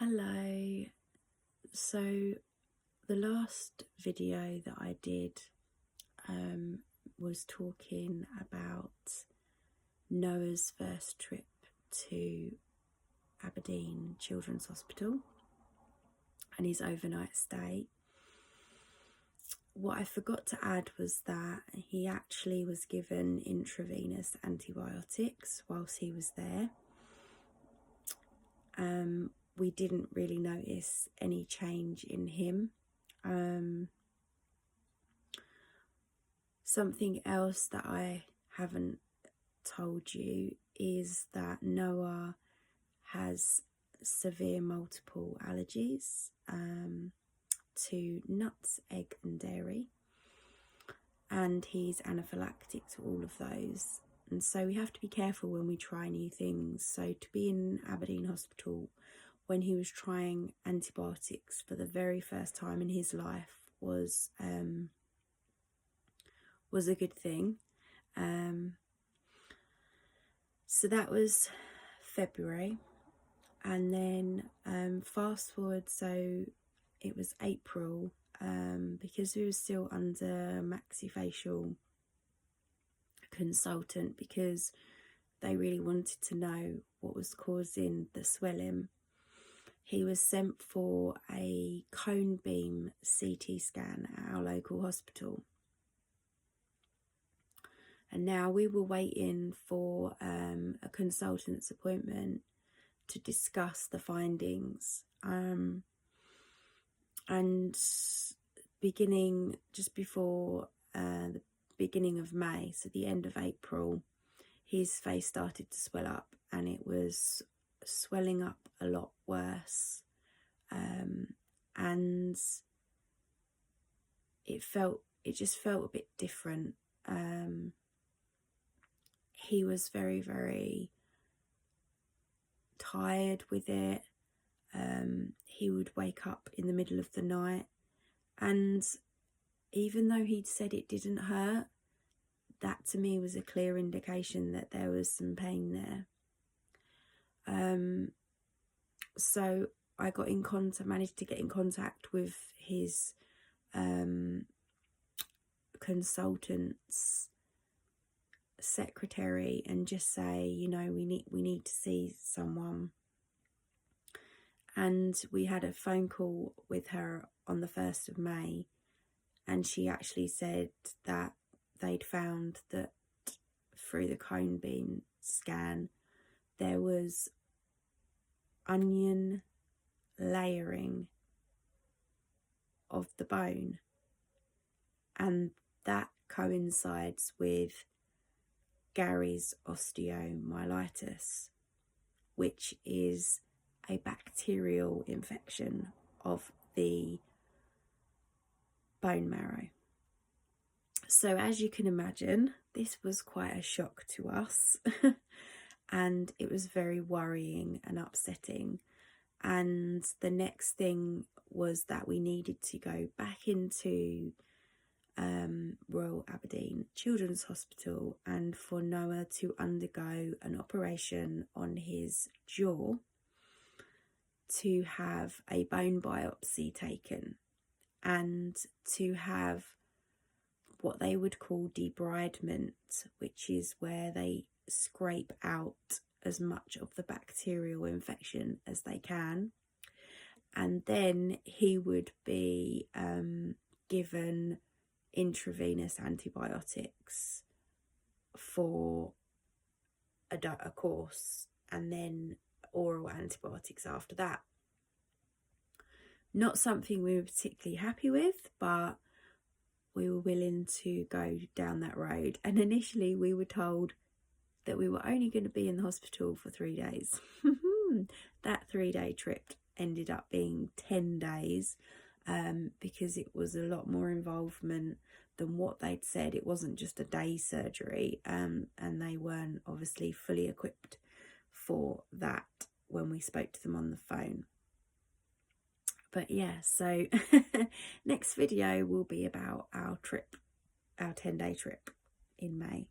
Hello. So the last video that I did was talking about Noah's first trip to Aberdeen Children's Hospital and his overnight stay. What I forgot to add was that he actually was given intravenous antibiotics whilst he was there. We didn't really notice any change in him. Something else that I haven't told you is that Noah has severe multiple allergies to nuts, egg and dairy, and he's anaphylactic to all of those, and so we have to be careful when we try new things. So to be in Aberdeen Hospital when he was trying antibiotics for the very first time in his life was a good thing. So that was February, and then fast forward, so it was April, because we were still under maxillofacial consultant because they really wanted to know what was causing the swelling. He was sent for a cone beam CT scan at our local hospital. And now we were waiting for a consultant's appointment to discuss the findings. And just before the beginning of May, so the end of April, his face started to swell up, and it was swelling up a lot worse, and it just felt a bit different. He was very, very tired with it. He would wake up in the middle of the night, and even though he'd said it didn't hurt, that to me was a clear indication that there was some pain there. So I managed to get in contact with his consultant's secretary and just say, you know, we need to see someone. And we had a phone call with her on the 1st of May, and she actually said that they'd found that through the cone beam scan there was onion layering of the bone, and that coincides with Garrés Osteomyelitis, which is a bacterial infection of the bone marrow. So as you can imagine, this was quite a shock to us and it was very worrying and upsetting. And the next thing was that we needed to go back into Royal Aberdeen Children's Hospital and for Noah to undergo an operation on his jaw to have a bone biopsy taken and to have what they would call debridement, which is where they scrape out as much of the bacterial infection as they can, and then he would be given intravenous antibiotics for a course, and then oral antibiotics after that. Not something we were particularly happy with, but we were willing to go down that road. And initially we were told that we were only going to be in the hospital for 3 days. That 3-day trip ended up being 10 days because it was a lot more involvement than what they'd said. It wasn't just a day surgery, and they weren't obviously fully equipped for that when we spoke to them on the phone. But yeah, so next video will be about our 10-day trip in May.